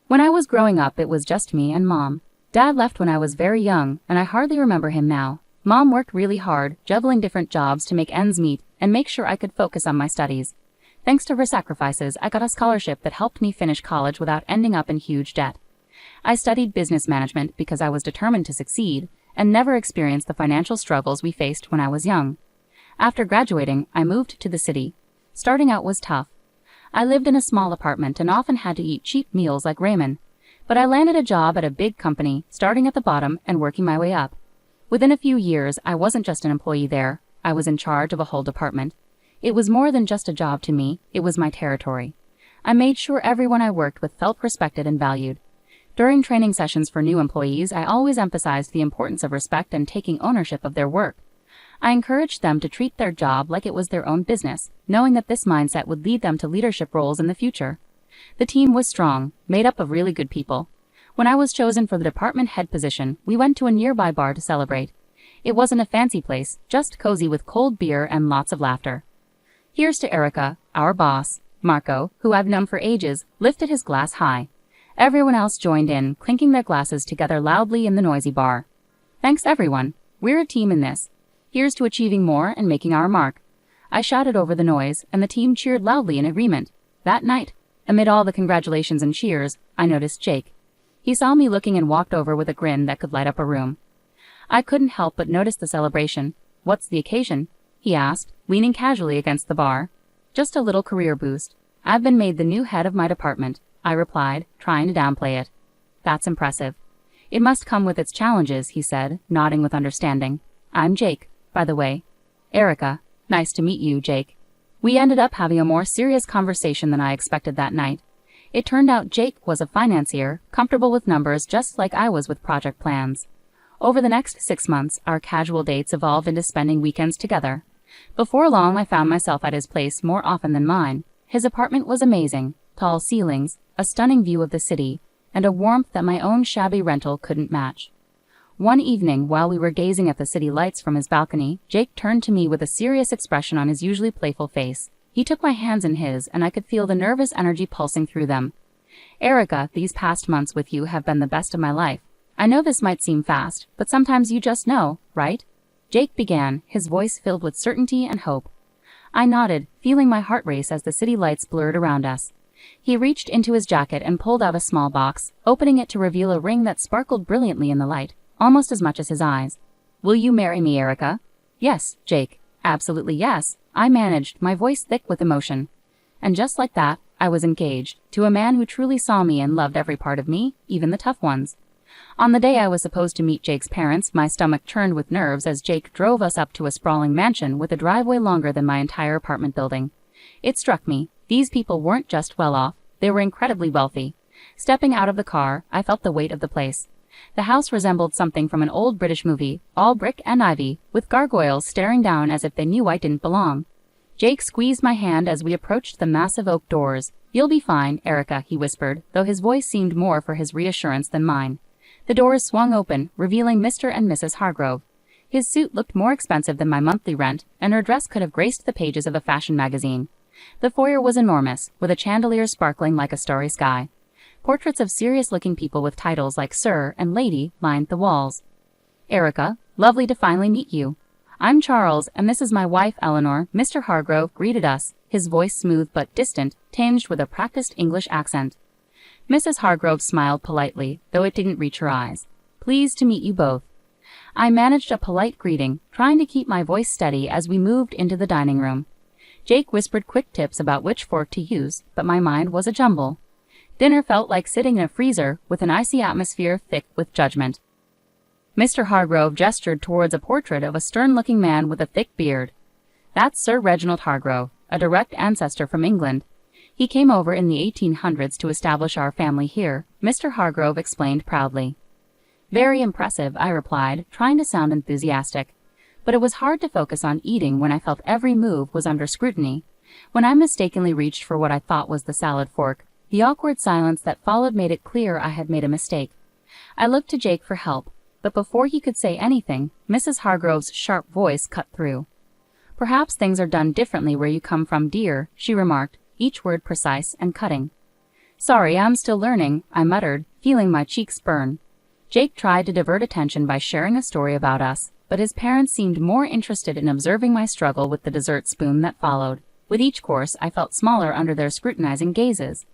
When I was growing up, it was just me and Mom. Dad left when I was very young, and I hardly remember him now. Mom worked really hard, juggling different jobs to make ends meet and make sure I could focus on my studies. Thanks to her sacrifices, I got a scholarship that helped me finish college without ending up in huge debt. I studied business management because I was determined to succeed and never experienced the financial struggles we faced when I was young. After graduating, I moved to the city. Starting out was tough. I lived in a small apartment and often had to eat cheap meals like ramen. But I landed a job at a big company, starting at the bottom and working my way up. Within a few years, I wasn't just an employee there. I was in charge of a whole department. It was more than just a job to me, it was my territory. I made sure everyone I worked with felt respected and valued. During training sessions for new employees, I always emphasized the importance of respect and taking ownership of their work. I encouraged them to treat their job like it was their own business, knowing that this mindset would lead them to leadership roles in the future. The team was strong, made up of really good people. When I was chosen for the department head position, we went to a nearby bar to celebrate. It wasn't a fancy place, just cozy with cold beer and lots of laughter. Here's to Erica, our boss. Marco, who I've known for ages, lifted his glass high. Everyone else joined in, clinking their glasses together loudly in the noisy bar. Thanks everyone. We're a team in this. Here's to achieving more and making our mark. I shouted over the noise, and the team cheered loudly in agreement. That night, amid all the congratulations and cheers, I noticed Jake. He saw me looking and walked over with a grin that could light up a room. I couldn't help but notice the celebration. What's the occasion? He asked, leaning casually against the bar. Just a little career boost. I've been made the new head of my department, I replied, trying to downplay it. That's impressive. It must come with its challenges, he said, nodding with understanding. I'm Jake, by the way. Erica. Nice to meet you, Jake. We ended up having a more serious conversation than I expected that night. It turned out Jake was a financier, comfortable with numbers just like I was with project plans. Over the next 6 months, our casual dates evolved into spending weekends together. Before long, I found myself at his place more often than mine. His apartment was amazing, tall ceilings, a stunning view of the city, and a warmth that my own shabby rental couldn't match. One evening, while we were gazing at the city lights from his balcony, Jake turned to me with a serious expression on his usually playful face. He took my hands in his, and I could feel the nervous energy pulsing through them. Erica, these past months with you have been the best of my life. I know this might seem fast, but sometimes you just know, right? Jake began, his voice filled with certainty and hope. I nodded, feeling my heart race as the city lights blurred around us. He reached into his jacket and pulled out a small box, opening it to reveal a ring that sparkled brilliantly in the light, almost as much as his eyes. Will you marry me, Erica? Yes, Jake. Absolutely yes, I managed, my voice thick with emotion. And just like that, I was engaged, to a man who truly saw me and loved every part of me, even the tough ones. On the day I was supposed to meet Jake's parents, my stomach churned with nerves as Jake drove us up to a sprawling mansion with a driveway longer than my entire apartment building. It struck me, these people weren't just well off, they were incredibly wealthy. Stepping out of the car, I felt the weight of the place. The house resembled something from an old British movie, all brick and ivy, with gargoyles staring down as if they knew I didn't belong. Jake squeezed my hand as we approached the massive oak doors. You'll be fine, Erica, he whispered, though his voice seemed more for his reassurance than mine. The doors swung open, revealing Mr. and Mrs. Hargrove. His suit looked more expensive than my monthly rent, and her dress could have graced the pages of a fashion magazine. The foyer was enormous, with a chandelier sparkling like a starry sky. Portraits of serious-looking people with titles like Sir and Lady lined the walls. Erica, lovely to finally meet you. I'm Charles, and this is my wife, Eleanor. Mr. Hargrove greeted us, his voice smooth but distant, tinged with a practiced English accent. Mrs. Hargrove smiled politely, though it didn't reach her eyes. Pleased to meet you both. I managed a polite greeting, trying to keep my voice steady as we moved into the dining room. Jake whispered quick tips about which fork to use, but my mind was a jumble. Dinner felt like sitting in a freezer with an icy atmosphere thick with judgment. Mr. Hargrove gestured towards a portrait of a stern-looking man with a thick beard. That's Sir Reginald Hargrove, a direct ancestor from England. He came over in the 1800s to establish our family here, Mr. Hargrove explained proudly. Very impressive, I replied, trying to sound enthusiastic. But it was hard to focus on eating when I felt every move was under scrutiny. When I mistakenly reached for what I thought was the salad fork, the awkward silence that followed made it clear I had made a mistake. I looked to Jake for help, but before he could say anything, Mrs. Hargrove's sharp voice cut through. Perhaps things are done differently where you come from, dear, she remarked, each word precise and cutting. Sorry, I'm still learning, I muttered, feeling my cheeks burn. Jake tried to divert attention by sharing a story about us, but his parents seemed more interested in observing my struggle with the dessert spoon that followed. With each course, I felt smaller under their scrutinizing gazes.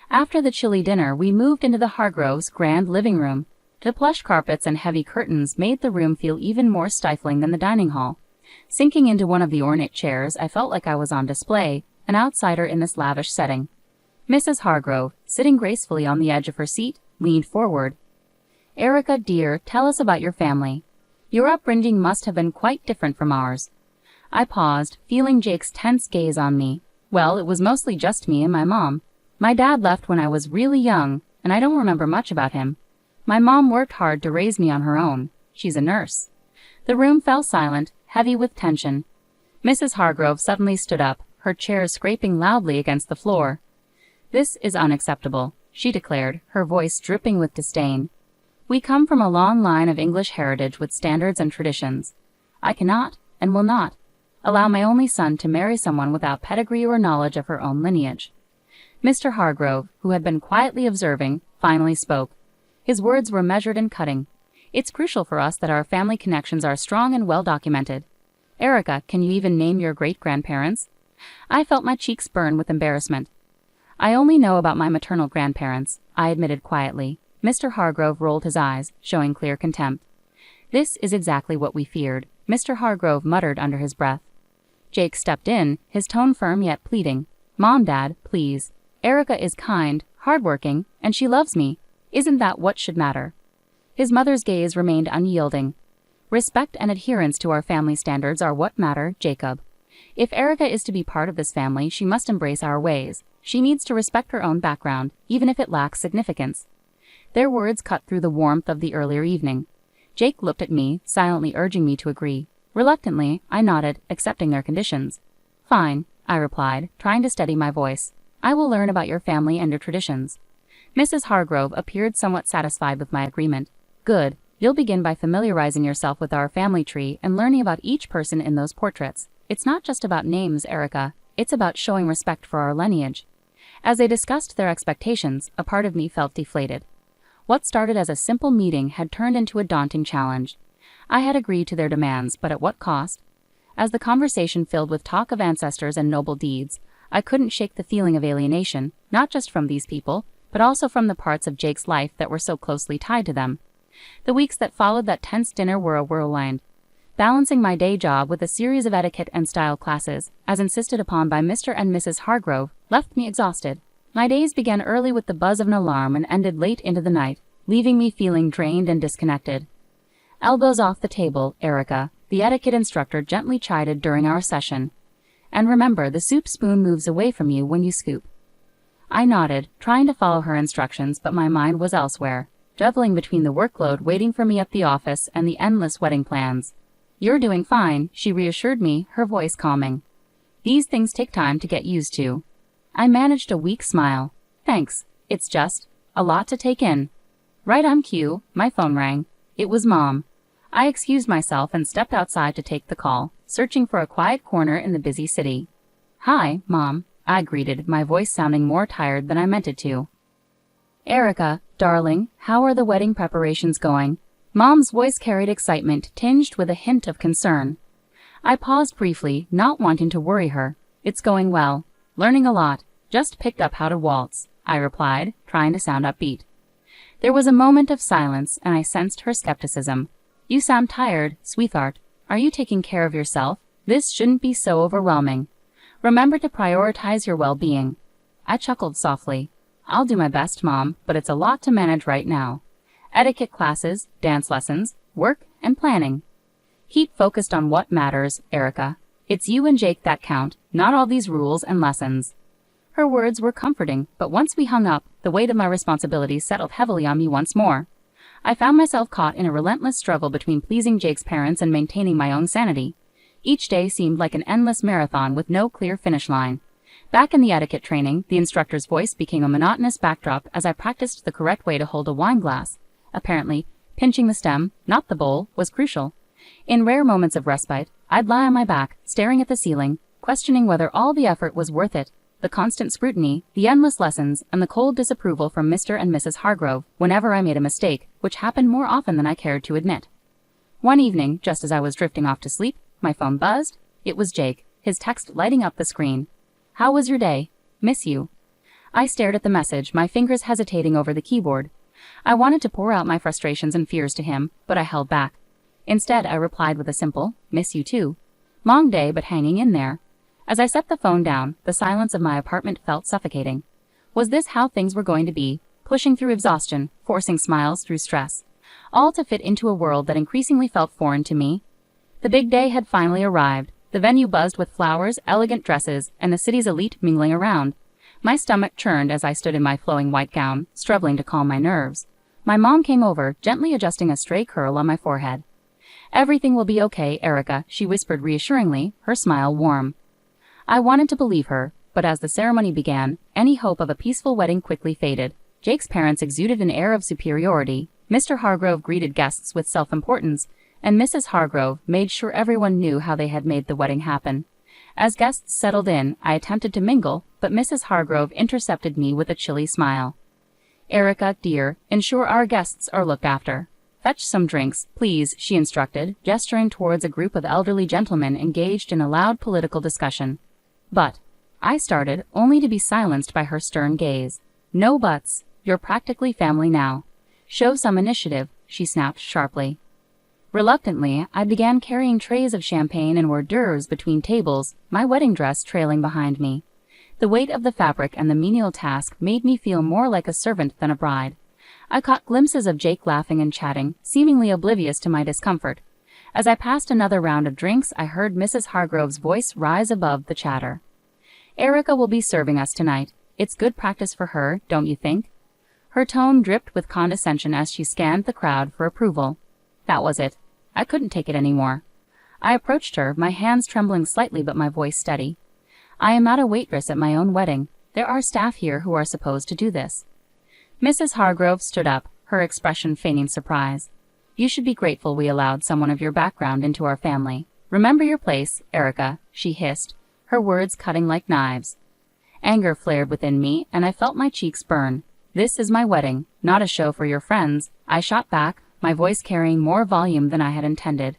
After the chilly dinner, we moved into the Hargroves' grand living room. The plush carpets and heavy curtains made the room feel even more stifling than the dining hall. Sinking into one of the ornate chairs, I felt like I was on display, an outsider in this lavish setting. Mrs. Hargrove, sitting gracefully on the edge of her seat, leaned forward. Erica, dear, tell us about your family. Your upbringing must have been quite different from ours. I paused, feeling Jake's tense gaze on me. Well, it was mostly just me and my mom. My dad left when I was really young, and I don't remember much about him. My mom worked hard to raise me on her own. She's a nurse. The room fell silent, heavy with tension. Mrs. Hargrove suddenly stood up, her chair scraping loudly against the floor. This is unacceptable, she declared, her voice dripping with disdain. We come from a long line of English heritage with standards and traditions. I cannot, and will not, allow my only son to marry someone without pedigree or knowledge of her own lineage. Mr. Hargrove, who had been quietly observing, finally spoke. His words were measured and cutting. It's crucial for us that our family connections are strong and well documented. Erica, can you even name your great-grandparents? I felt my cheeks burn with embarrassment. I only know about my maternal grandparents, I admitted quietly. Mr. Hargrove rolled his eyes, showing clear contempt. This is exactly what we feared, Mr. Hargrove muttered under his breath. Jake stepped in, his tone firm yet pleading. Mom, Dad, please. Erica is kind, hardworking, and she loves me. Isn't that what should matter? His mother's gaze remained unyielding. Respect and adherence to our family standards are what matter, Jacob. If Erica is to be part of this family, she must embrace our ways. She needs to respect her own background, even if it lacks significance. Their words cut through the warmth of the earlier evening. Jake looked at me, silently urging me to agree. Reluctantly, I nodded, accepting their conditions. Fine, I replied, trying to steady my voice. I will learn about your family and your traditions. Mrs. Hargrove appeared somewhat satisfied with my agreement. Good. You'll begin by familiarizing yourself with our family tree and learning about each person in those portraits. It's not just about names, Erica. It's about showing respect for our lineage. As they discussed their expectations, a part of me felt deflated. What started as a simple meeting had turned into a daunting challenge. I had agreed to their demands, but at what cost? As the conversation filled with talk of ancestors and noble deeds, I couldn't shake the feeling of alienation, not just from these people, but also from the parts of Jake's life that were so closely tied to them. The weeks that followed that tense dinner were a whirlwind. Balancing my day job with a series of etiquette and style classes, as insisted upon by Mr. and Mrs. Hargrove, left me exhausted. My days began early with the buzz of an alarm and ended late into the night, leaving me feeling drained and disconnected. Elbows off the table, Erica, the etiquette instructor gently chided during our session. And remember, the soup spoon moves away from you when you scoop. I nodded, trying to follow her instructions, but my mind was elsewhere, juggling between the workload waiting for me at the office and the endless wedding plans. You're doing fine, she reassured me, her voice calming. These things take time to get used to. I managed a weak smile. Thanks, it's just a lot to take in. Right on cue, my phone rang. It was Mom. I excused myself and stepped outside to take the call, searching for a quiet corner in the busy city. Hi, Mom, I greeted, my voice sounding more tired than I meant it to. Erica, darling, how are the wedding preparations going? Mom's voice carried excitement, tinged with a hint of concern. I paused briefly, not wanting to worry her. It's going well. Learning a lot. Just picked up how to waltz, I replied, trying to sound upbeat. There was a moment of silence, and I sensed her skepticism. You sound tired, sweetheart. Are you taking care of yourself? This shouldn't be so overwhelming. Remember to prioritize your well-being. I chuckled softly. I'll do my best, Mom, but it's a lot to manage right now. Etiquette classes, dance lessons, work, and planning. Keep focused on what matters, Erica. It's you and Jake that count, not all these rules and lessons. Her words were comforting, but once we hung up, the weight of my responsibilities settled heavily on me once more. I found myself caught in a relentless struggle between pleasing Jake's parents and maintaining my own sanity. Each day seemed like an endless marathon with no clear finish line. Back in the etiquette training, the instructor's voice became a monotonous backdrop as I practiced the correct way to hold a wine glass. Apparently, pinching the stem, not the bowl, was crucial. In rare moments of respite, I'd lie on my back, staring at the ceiling, questioning whether all the effort was worth it. the constant scrutiny, the endless lessons, and the cold disapproval from Mr. and Mrs. Hargrove whenever I made a mistake, which happened more often than I cared to admit. One evening, just as I was drifting off to sleep, my phone buzzed. It was Jake, his text lighting up the screen. "How was your day? Miss you." I stared at the message, my fingers hesitating over the keyboard. I wanted to pour out my frustrations and fears to him, but I held back. Instead, I replied with a simple, "Miss you too." Long day, but hanging in there. As I set the phone down, the silence of my apartment felt suffocating. Was this how things were going to be? Pushing through exhaustion, forcing smiles through stress. All to fit into a world that increasingly felt foreign to me. The big day had finally arrived. The venue buzzed with flowers, elegant dresses, and the city's elite mingling around. My stomach churned as I stood in my flowing white gown, struggling to calm my nerves. My mom came over, gently adjusting a stray curl on my forehead. "Everything will be okay, Erica," she whispered reassuringly, her smile warm. I wanted to believe her, but as the ceremony began, any hope of a peaceful wedding quickly faded. Jake's parents exuded an air of superiority. Mr. Hargrove greeted guests with self-importance, and Mrs. Hargrove made sure everyone knew how they had made the wedding happen. As guests settled in, I attempted to mingle, but Mrs. Hargrove intercepted me with a chilly smile. "Erica, dear, ensure our guests are looked after. Fetch some drinks, please," she instructed, gesturing towards a group of elderly gentlemen engaged in a loud political discussion. "But," I started, only to be silenced by her stern gaze. "No buts. You're practically family now. Show some initiative," she snapped sharply. Reluctantly, I began carrying trays of champagne and hors d'oeuvres between tables, my wedding dress trailing behind me. The weight of the fabric and the menial task made me feel more like a servant than a bride. I caught glimpses of Jake laughing and chatting, seemingly oblivious to my discomfort. As I passed another round of drinks, I heard Mrs. Hargrove's voice rise above the chatter. "Erica will be serving us tonight. It's good practice for her, don't you think?" Her tone dripped with condescension as she scanned the crowd for approval. That was it. I couldn't take it anymore. I approached her, my hands trembling slightly but my voice steady. "I am not a waitress at my own wedding. There are staff here who are supposed to do this." Mrs. Hargrove stood up, her expression feigning surprise. "You should be grateful we allowed someone of your background into our family. Remember your place, Erica," she hissed, her words cutting like knives. Anger flared within me, and I felt my cheeks burn. "This is my wedding, not a show for your friends," I shot back, my voice carrying more volume than I had intended.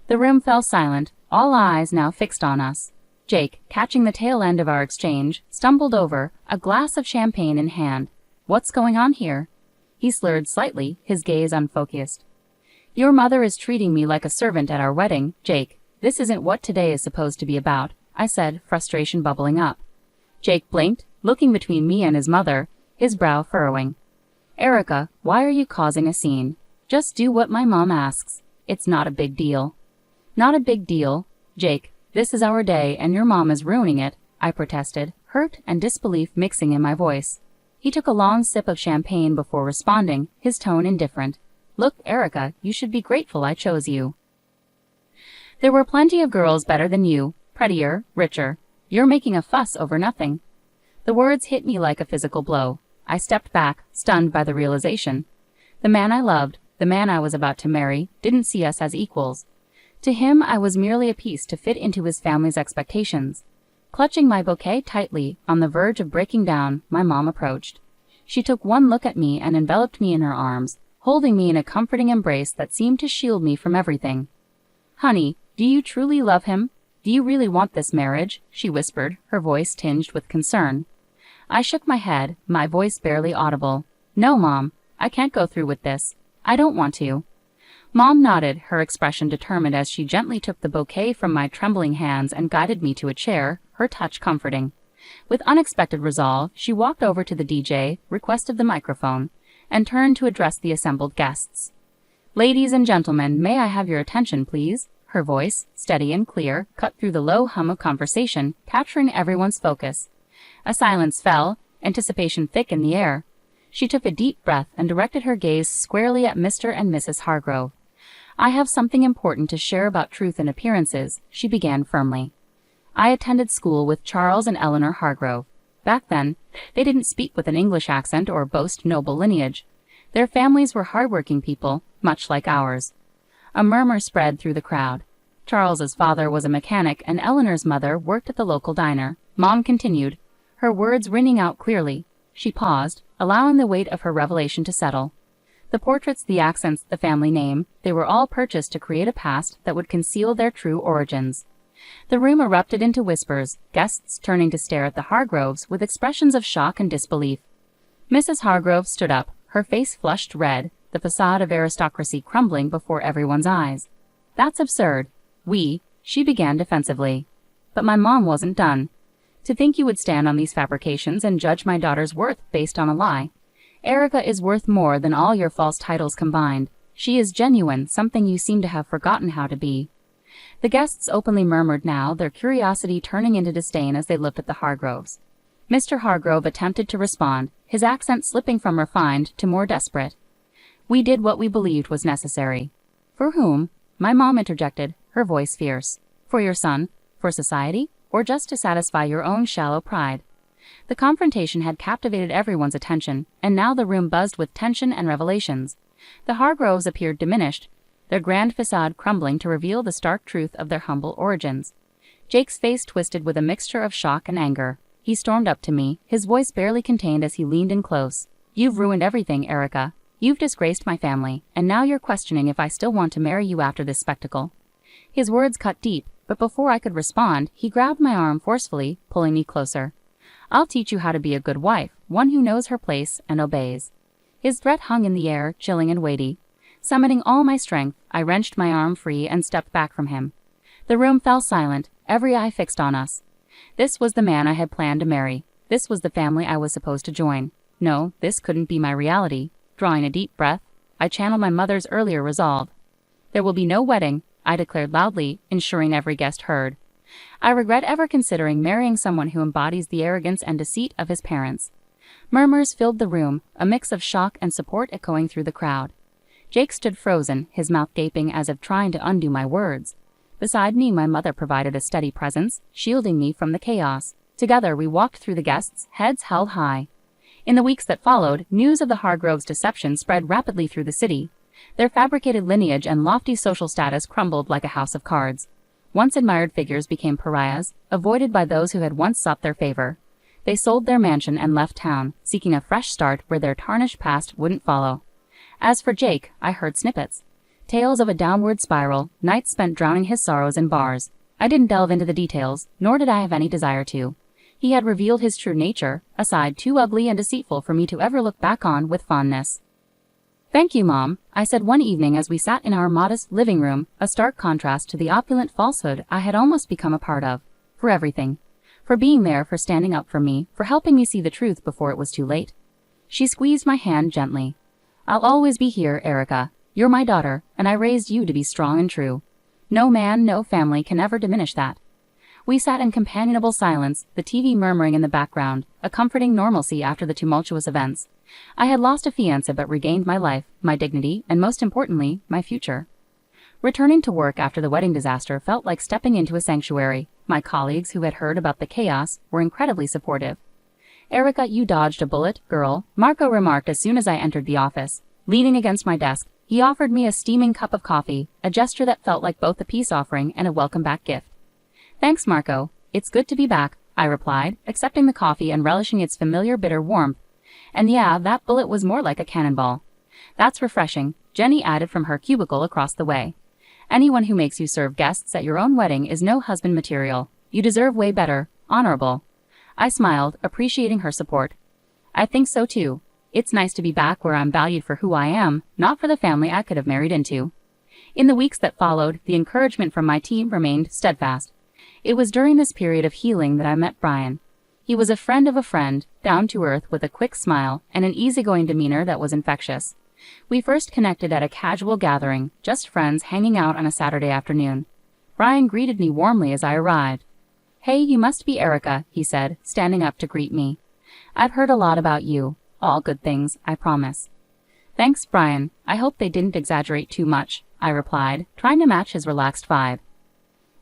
The room fell silent, all eyes now fixed on us. Jake, catching the tail end of our exchange, stumbled over, a glass of champagne in hand. "What's going on here?" He slurred slightly, his gaze unfocused. "Your mother is treating me like a servant at our wedding, Jake. This isn't what today is supposed to be about," I said, frustration bubbling up. Jake blinked, looking between me and his mother, his brow furrowing. "Erica, why are you causing a scene? Just do what my mom asks. It's not a big deal." "Not a big deal, Jake. This is our day and your mom is ruining it," I protested, hurt and disbelief mixing in my voice. He took a long sip of champagne before responding, his tone indifferent. "Look, Erica, you should be grateful I chose you. There were plenty of girls better than you, prettier, richer. You're making a fuss over nothing." The words hit me like a physical blow. I stepped back, stunned by the realization. The man I loved, the man I was about to marry, didn't see us as equals. To him, I was merely a piece to fit into his family's expectations. Clutching my bouquet tightly, on the verge of breaking down, my mom approached. She took one look at me and enveloped me in her arms, holding me in a comforting embrace that seemed to shield me from everything. "Honey, do you truly love him? Do you really want this marriage?" she whispered, her voice tinged with concern. I shook my head, my voice barely audible. "No, Mom, I can't go through with this. I don't want to." Mom nodded, her expression determined as she gently took the bouquet from my trembling hands and guided me to a chair, her touch comforting. With unexpected resolve, she walked over to the DJ, requested the microphone, and turned to address the assembled guests. "Ladies and gentlemen, may I have your attention, please?" Her voice, steady and clear, cut through the low hum of conversation, capturing everyone's focus. A silence fell, anticipation thick in the air. She took a deep breath and directed her gaze squarely at Mr. and Mrs. Hargrove. "I have something important to share about truth and appearances," she began firmly. "I attended school with Charles and Eleanor Hargrove. Back then, they didn't speak with an English accent or boast noble lineage. Their families were hardworking people, much like ours." A murmur spread through the crowd. Charles's father was a mechanic and Eleanor's mother worked at the local diner. Mom continued, her words ringing out clearly. She paused, allowing the weight of her revelation to settle. The portraits, the accents, the family name, they were all purchased to create a past that would conceal their true origins. The room erupted into whispers, guests turning to stare at the Hargroves with expressions of shock and disbelief. Mrs. Hargrove stood up, her face flushed red, the facade of aristocracy crumbling before everyone's eyes. "That's absurd. She began defensively. But my mom wasn't done. "To think you would stand on these fabrications and judge my daughter's worth based on a lie. Erica is worth more than all your false titles combined. She is genuine, something you seem to have forgotten how to be." The guests openly murmured now, their curiosity turning into disdain as they looked at the Hargroves. Mr. Hargrove attempted to respond, his accent slipping from refined to more desperate. "We did what we believed was necessary." "For whom?" my mom interjected, her voice fierce. "For your son? For society? Or just to satisfy your own shallow pride?" The confrontation had captivated everyone's attention, and now the room buzzed with tension and revelations. The Hargroves appeared diminished, their grand facade crumbling to reveal the stark truth of their humble origins. Jake's face twisted with a mixture of shock and anger. He stormed up to me, his voice barely contained as he leaned in close. "You've ruined everything, Erica. You've disgraced my family, and now you're questioning if I still want to marry you after this spectacle." His words cut deep, but before I could respond, he grabbed my arm forcefully, pulling me closer. "I'll teach you how to be a good wife, one who knows her place and obeys." His threat hung in the air, chilling and weighty. Summoning all my strength, I wrenched my arm free and stepped back from him. The room fell silent, every eye fixed on us. This was the man I had planned to marry. This was the family I was supposed to join. No, this couldn't be my reality. Drawing a deep breath, I channeled my mother's earlier resolve. "There will be no wedding," I declared loudly, ensuring every guest heard. "I regret ever considering marrying someone who embodies the arrogance and deceit of his parents." Murmurs filled the room, a mix of shock and support echoing through the crowd. Jake stood frozen, his mouth gaping as if trying to undo my words. Beside me, my mother provided a steady presence, shielding me from the chaos. Together, we walked through the guests, heads held high. In the weeks that followed, news of the Hargroves' deception spread rapidly through the city. Their fabricated lineage and lofty social status crumbled like a house of cards. Once admired figures became pariahs, avoided by those who had once sought their favor. They sold their mansion and left town, seeking a fresh start where their tarnished past wouldn't follow. As for Jake, I heard snippets. Tales of a downward spiral, nights spent drowning his sorrows in bars. I didn't delve into the details, nor did I have any desire to. He had revealed his true nature, a side too ugly and deceitful for me to ever look back on with fondness. "Thank you, Mom," I said one evening as we sat in our modest living room, a stark contrast to the opulent falsehood I had almost become a part of. "For everything. For being there, for standing up for me, for helping me see the truth before it was too late." She squeezed my hand gently. "I'll always be here, Erica. You're my daughter, and I raised you to be strong and true. No man, no family can ever diminish that." We sat in companionable silence, the TV murmuring in the background, a comforting normalcy after the tumultuous events. I had lost a fiancé but regained my life, my dignity, and most importantly, my future. Returning to work after the wedding disaster felt like stepping into a sanctuary. My colleagues, who had heard about the chaos, were incredibly supportive. "Erica, you dodged a bullet, girl," Marco remarked as soon as I entered the office. Leaning against my desk, he offered me a steaming cup of coffee, a gesture that felt like both a peace offering and a welcome-back gift. "Thanks, Marco. It's good to be back," I replied, accepting the coffee and relishing its familiar bitter warmth. "And yeah, that bullet was more like a cannonball." "That's refreshing," Jenny added from her cubicle across the way. "Anyone who makes you serve guests at your own wedding is no husband material. You deserve way better, honorable." I smiled, appreciating her support. "I think so too. It's nice to be back where I'm valued for who I am, not for the family I could have married into." In the weeks that followed, the encouragement from my team remained steadfast. It was during this period of healing that I met Brian. He was a friend of a friend, down to earth with a quick smile and an easygoing demeanor that was infectious. We first connected at a casual gathering, just friends hanging out on a Saturday afternoon. Brian greeted me warmly as I arrived. "Hey, you must be Erica," he said, standing up to greet me. "I've heard a lot about you. All good things, I promise." "Thanks, Brian. I hope they didn't exaggerate too much," I replied, trying to match his relaxed vibe.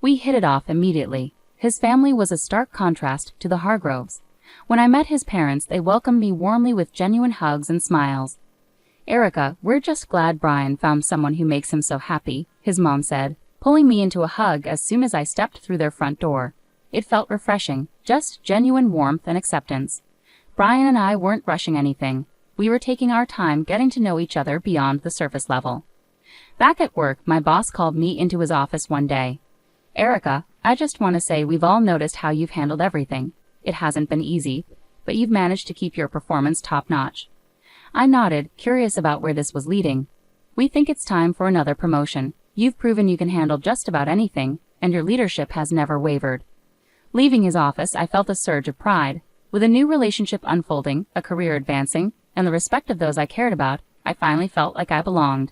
We hit it off immediately. His family was a stark contrast to the Hargroves. When I met his parents, they welcomed me warmly with genuine hugs and smiles. "Erica, we're just glad Brian found someone who makes him so happy," his mom said, pulling me into a hug as soon as I stepped through their front door. It felt refreshing, just genuine warmth and acceptance. Brian and I weren't rushing anything. We were taking our time getting to know each other beyond the surface level. Back at work, my boss called me into his office one day. "Erica, I just want to say we've all noticed how you've handled everything. It hasn't been easy, but you've managed to keep your performance top-notch." I nodded, curious about where this was leading. "We think it's time for another promotion. You've proven you can handle just about anything, and your leadership has never wavered." Leaving his office, I felt a surge of pride. With a new relationship unfolding, a career advancing, and the respect of those I cared about, I finally felt like I belonged.